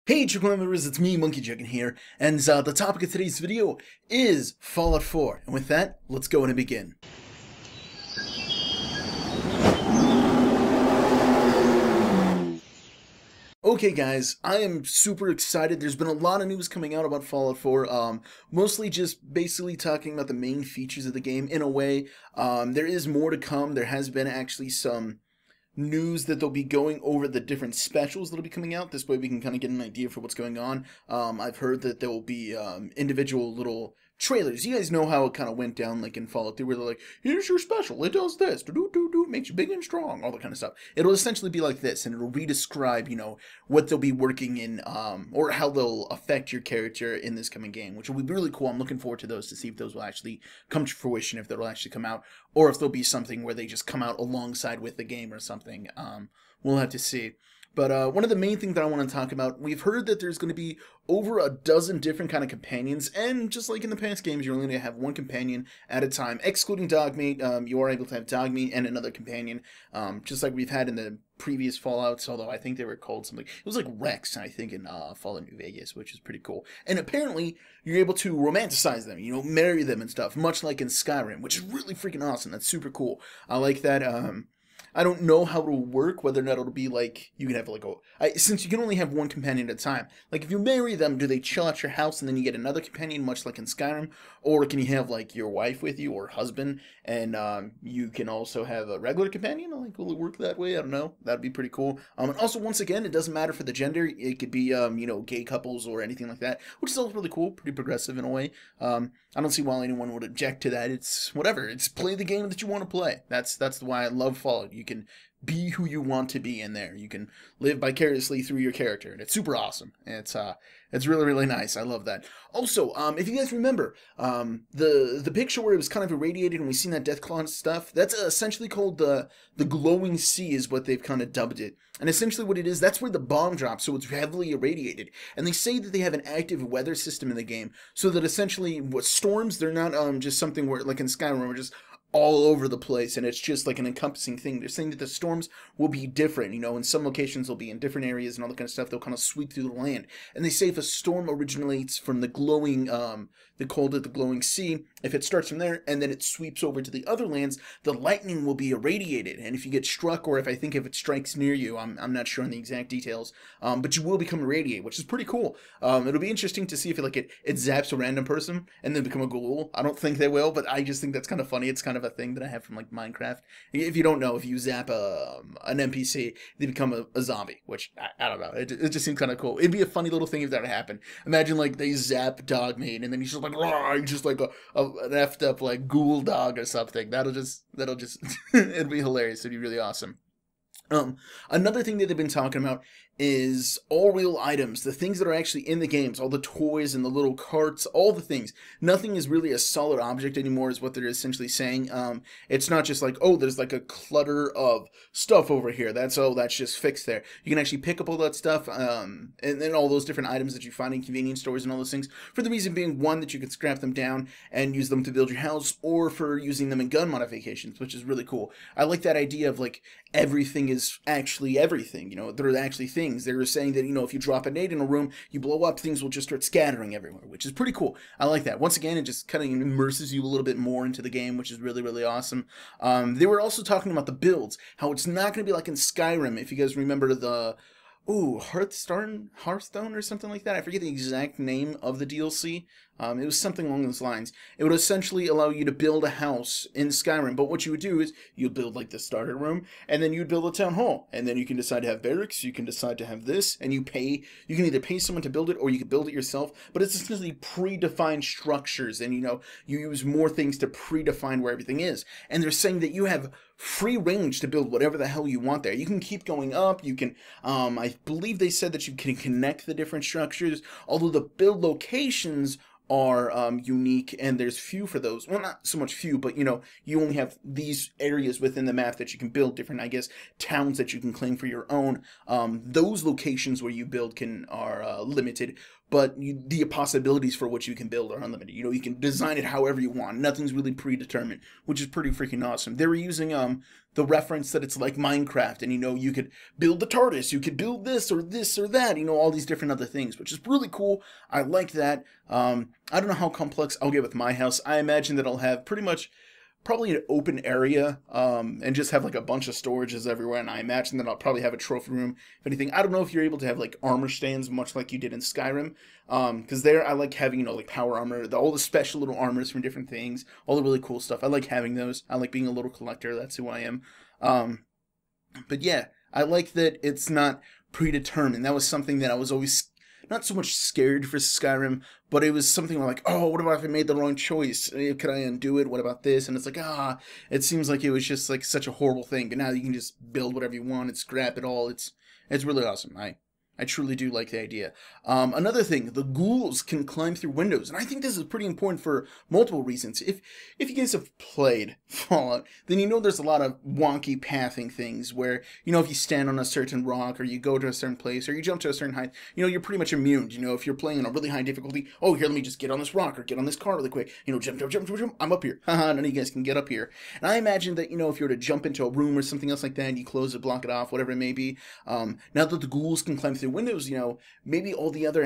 Hey True members, it's me, Monkey Chicken here, and the topic of today's video is Fallout 4. And with that, let's go and begin. Okay guys, I am super excited. There's been a lot of news coming out about Fallout 4, mostly just basically talking about the main features of the game in a way. There is more to come. There has been actually some news that they'll be going over the different specials that'll be coming out. This way we can kind of get an idea for what's going on. I've heard that there will be individual little trailers. You guys know how it kind of went down like in Fallout 3 where they're like, here's your special, it does this, do makes you big and strong, all that kind of stuff. It'll essentially be like this, and it'll re-describe, you know, what they'll be working in, or how they'll affect your character in this coming game, which will be really cool. I'm looking forward to those to see if those will actually come to fruition, if they'll actually come out, or if there'll be something where they just come out alongside with the game or something. We'll have to see. But one of the main things that I want to talk about, we've heard that there's going to be over a dozen different kind of companions, and just like in the past games, you're only going to have one companion at a time, excluding Dogmeat. You are able to have Dogmeat and another companion, just like we've had in the previous Fallouts, although I think they were called something. It was like Rex, I think, in Fallout New Vegas, which is pretty cool. And apparently, you're able to romanticize them, you know, marry them and stuff, much like in Skyrim, which is really freaking awesome. That's super cool. I like that. I don't know how it'll work, whether or not it'll be like, you can have like since you can only have one companion at a time, like if you marry them, do they chill at your house and then you get another companion, much like in Skyrim? Or can you have like your wife with you or husband, and you can also have a regular companion? Like, will it work that way? I don't know. That'd be pretty cool. And also, once again, it doesn't matter for the gender. It could be, you know, gay couples or anything like that, which is also really cool, pretty progressive in a way. I don't see why anyone would object to that. It's whatever. It's play the game that you want to play. That's why I love Fallout. You can be who you want to be in there. You can live vicariously through your character, and it's super awesome. It's really, really nice. I love that. Also, if you guys remember, the picture where it was kind of irradiated and we seen that Deathclaw stuff, that's essentially called the glowing sea is what they've kind of dubbed it. And essentially what it is, that's where the bomb drops, so it's heavily irradiated. And they say that they have an active weather system in the game, so that essentially what storms, they're not just something where, like in Skyrim, we're just all over the place, and it's just like an encompassing thing. They're saying that the storms will be different, you know, in some locations they'll be in different areas and all that kind of stuff. They'll kind of sweep through the land. And they say if a storm originates from the glowing, they called it the glowing sea, if it starts from there and then it sweeps over to the other lands, the lightning will be irradiated. And if you get struck, or if it strikes near you, I'm not sure on the exact details, but you will become irradiated, which is pretty cool. It'll be interesting to see if it zaps a random person and then become a ghoul. I don't think they will, but I just think that's kind of funny. It's kind of a thing that I have from like Minecraft. If you don't know, if you zap an NPC, they become a zombie, which I don't know. It just seems kind of cool. It'd be a funny little thing if that happened. Imagine like they zap Dogmeat and then he's just like, just like an effed up like ghoul dog or something. That'll just it'd be hilarious. It'd be really awesome. Another thing that they've been talking about is all real items, the things that are actually in the games, all the toys and the little carts, all the things. Nothing is really a solid object anymore is what they're essentially saying. It's not just like, oh, there's like a clutter of stuff over here. That's just fixed there. You can actually pick up all that stuff, and then all those different items that you find in convenience stores and all those things, for the reason being, one, that you can scrap them down and use them to build your house, or for using them in gun modifications, which is really cool. I like that idea of like everything is actually everything, you know, they're actually things. They were saying that, you know, if you drop a nade in a room, you blow up, things will just start scattering everywhere, which is pretty cool. I like that. Once again, it just kind of immerses you a little bit more into the game, which is really, really awesome. They were also talking about the builds, how it's not going to be like in Skyrim. If you guys remember the Hearthstone or something like that. I forget the exact name of the DLC. It was something along those lines. It would essentially allow you to build a house in Skyrim, but what you would do is you'd build like the starter room, and then you'd build a town hall, and then you can decide to have barracks, you can decide to have this, and you can either pay someone to build it or you can build it yourself, but it's essentially predefined structures, and you know, you use more things to predefine where everything is. And they're saying that you have free range to build whatever the hell you want there. You can keep going up, you can, I believe they said that you can connect the different structures, although the build locations are unique, and there's few for those. Well, not so much few, but you know, you only have these areas within the map that you can build different, I guess, towns that you can claim for your own. Those locations where you build are limited, but the possibilities for what you can build are unlimited. You know, you can design it however you want. Nothing's really predetermined, which is pretty freaking awesome. They were using the reference that it's like Minecraft, and you could build the TARDIS, you could build this or that, all these different other things, which is really cool. I like that. I don't know how complex I'll get with my house. I imagine that I'll have pretty much probably an open area, and just have like a bunch of storages everywhere, and I imagine that I'll probably have a trophy room, if anything. I don't know if you're able to have like armor stands, much like you did in Skyrim, because there I like having, like power armor, all the special little armors from different things, all the really cool stuff. I like having those. I like being a little collector. That's who I am. But yeah, I like that it's not predetermined. That was something that I was always not so much scared for Skyrim, but it was something like, oh, what about if I made the wrong choice? Could I undo it? What about this? And it's like, it seems like it was just like such a horrible thing. But now you can just build whatever you want and scrap it all. It's really awesome. I truly do like the idea. Another thing, the ghouls can climb through windows, and I think this is pretty important for multiple reasons. If you guys have played Fallout, then there's a lot of wonky pathing things where, if you stand on a certain rock, or you go to a certain place, or you jump to a certain height, you're pretty much immune. If you're playing on a really high difficulty, oh, here, let me just get on this rock, or get on this car really quick, jump, I'm up here. Haha, none of you guys can get up here. And I imagine that, if you were to jump into a room or something else like that, and you close it, block it off, whatever it may be, now that the ghouls can climb through windows, maybe all the other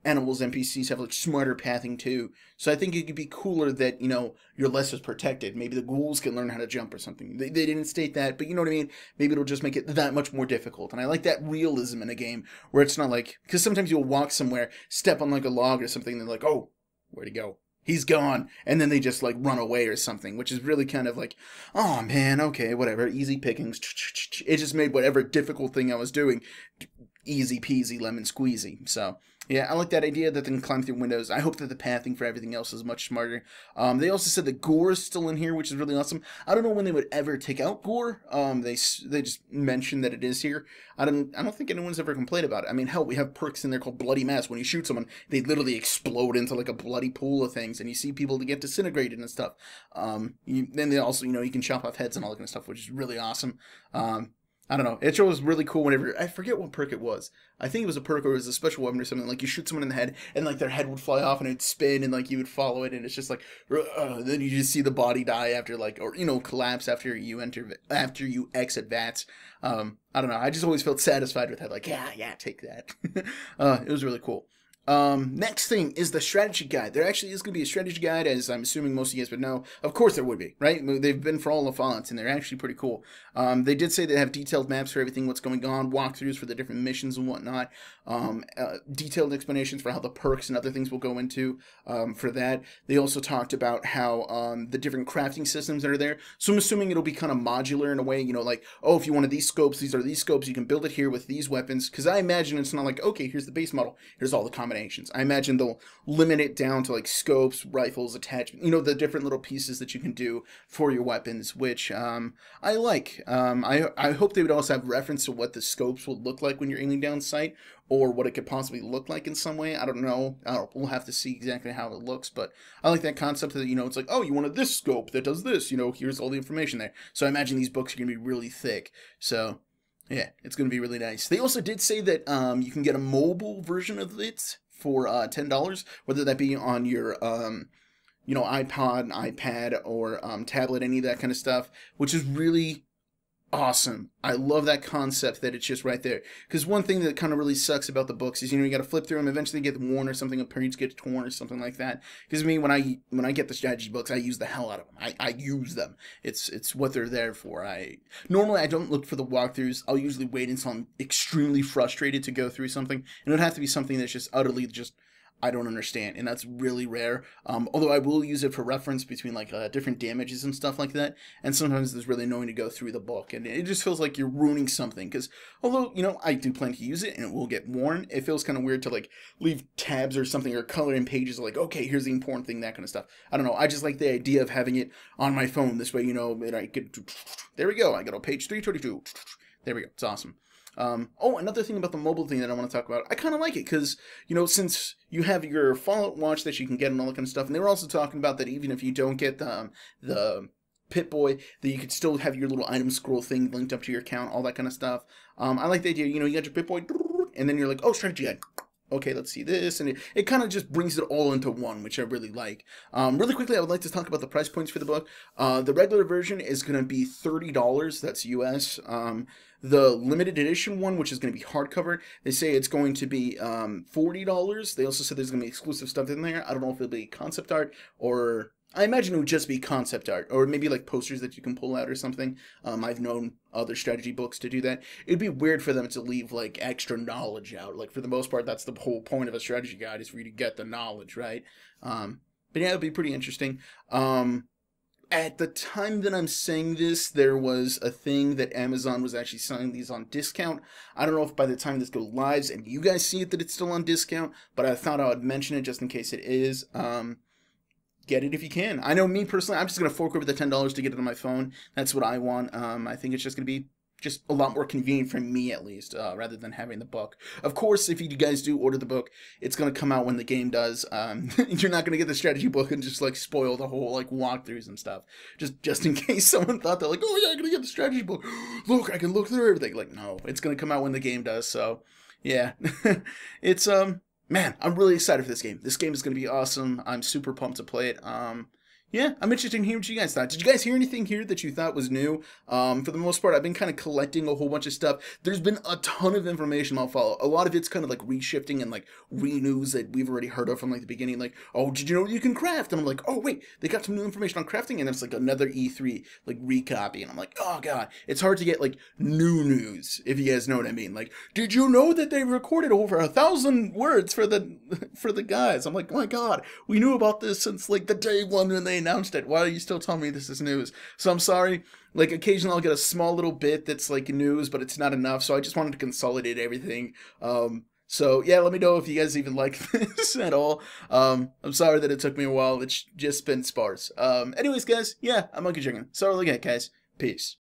animals, NPCs have like smarter pathing too. So I think it could be cooler that, you're less as protected. Maybe the ghouls can learn how to jump or something. They didn't state that, but you know what I mean? Maybe it'll just make it that much more difficult. And I like that realism in a game where it's not like, because sometimes you'll walk somewhere, step on like a log or something, and they're like, oh, where'd he go? He's gone. And then they just like run away or something, which is really kind of like, oh man, okay, whatever, easy pickings. It just made whatever difficult thing I was doing easy peasy lemon squeezy. So yeah, I like that idea that they can climb through windows. I hope that the pathing for everything else is much smarter. They also said that gore is still in here, which is really awesome. I don't know when they would ever take out gore. They just mentioned that it is here. I don't think anyone's ever complained about it. I mean, hell, we have perks in there called Bloody Mass. When you shoot someone, they literally explode into like a bloody pool of things, and you see people to get disintegrated and stuff. Then they also, you can chop off heads and all that kind of stuff, which is really awesome. I don't know. It was really cool whenever, I forget what perk it was. I think it was a perk or it was a special weapon or something. Like you shoot someone in the head and like their head would fly off and it'd spin and like you would follow it and it's just like, then you just see the body die after like, or collapse after you exit VATS. I don't know. I just always felt satisfied with that. Like, yeah, take that. It was really cool. Next thing is the strategy guide. There actually is going to be a strategy guide, as I'm assuming most of you guys would know. Of course there would be, right? They've been for all the Fallouts, and they're actually pretty cool. They did say they have detailed maps for everything, what's going on, walkthroughs for the different missions and whatnot, detailed explanations for how the perks and other things will go into for that. They also talked about how the different crafting systems that are there. So I'm assuming it'll be kind of modular in a way, like, oh, if you wanted these scopes, these are these scopes, you can build it here with these weapons. Because I imagine it's not like, okay, here's the base model, here's all the combinations. I imagine they'll limit it down to like scopes, rifles, attachment, the different little pieces that you can do for your weapons, which I like. I hope they would also have reference to what the scopes will look like when you're aiming down sight, or what it could possibly look like in some way. I don't know. We'll have to see exactly how it looks, but I like that concept that, it's like, oh, you wanted this scope that does this, here's all the information there. So I imagine these books are going to be really thick. So yeah, it's going to be really nice. They also did say that you can get a mobile version of it for $10, whether that be on your iPod, iPad, or tablet, any of that kind of stuff, which is really awesome. I love that concept that it's just right there. Because one thing that kind of really sucks about the books is, you got to flip through them, eventually get worn or something, a page gets torn or something like that. Because I mean, when I get the strategy books, I use the hell out of them. I use them. It's what they're there for. Normally I don't look for the walkthroughs. I'll usually wait until I'm extremely frustrated to go through something, and it would have to be something that's just utterly just I don't understand, and that's really rare. Although I will use it for reference between like different damages and stuff like that, and sometimes it's really annoying to go through the book, and it just feels like you're ruining something. Because although I do plan to use it and it will get worn, it feels kind of weird to like leave tabs or something or color in pages like, okay, here's the important thing, that kind of stuff. I don't know. I just like the idea of having it on my phone this way. And I could. There we go. I got on page 322. There we go. It's awesome. Another thing about the mobile thing that I want to talk about, I kind of like it because, since you have your Fallout watch that you can get and all that kind of stuff, and they were also talking about that even if you don't get the Pip-Boy, that you could still have your little item scroll thing linked up to your account, all that kind of stuff. I like the idea, you got your Pip-Boy, and then you're like, oh, strategy guide. okay, let's see this, and it kind of just brings it all into one, which I really like. Really quickly, I would like to talk about the price points for the book. The regular version is going to be $30, that's US. The limited edition one, which is going to be hardcover, they say it's going to be $40. They also said there's going to be exclusive stuff in there. I don't know if it'll be concept art, or I imagine it would just be concept art, or maybe like posters that you can pull out or something. I've known other strategy books to do that. It'd be weird for them to leave like extra knowledge out. Like for the most part, that's the whole point of a strategy guide, is for you to get the knowledge, right? But yeah, it'd be pretty interesting. At the time that I'm saying this, there was a thing that Amazon was actually selling these on discount. I don't know if by the time this goes live and you guys see it that it's still on discount, but I thought I would mention it just in case it is. Get it if you can. I know me personally, I'm just going to fork over the $10 to get it on my phone. That's what I want. I think it's just going to be just a lot more convenient for me, at least, rather than having the book. Of course, if you guys do order the book, it's going to come out when the game does. You're not going to get the strategy book and just like spoil the whole like walkthroughs and stuff. Just in case someone thought they're like, oh yeah, I'm going to get the strategy book. Look, I can look through everything. Like, no, it's going to come out when the game does. So, yeah, it's man, I'm really excited for this game. This game is going to be awesome. I'm super pumped to play it. Yeah, I'm interested in hearing what you guys thought. Did you guys hear anything here that you thought was new? For the most part, I've been kind of collecting a whole bunch of stuff. There's been a ton of information I'll follow. A lot of it's kind of like reshifting and like re-news that we've already heard of from like the beginning. Like, oh, did you know you can craft? And I'm like, oh wait, they got some new information on crafting, and it's like another E3 like recopy. And I'm like, oh god, it's hard to get like new news, if you guys know what I mean. Like, did you know that they recorded over 1,000 words for the guys? I'm like, oh my god, we knew about this since like the day one when they announced it. Why are you still telling me this is news? So I'm sorry. Like occasionally I'll get a small little bit that's like news, but it's not enough. So I just wanted to consolidate everything. So yeah, let me know if you guys even like this at all. I'm sorry that it took me a while. It's just been sparse. Anyways, guys, yeah, I'm Monkey Chicken. Sorry again, guys. Peace.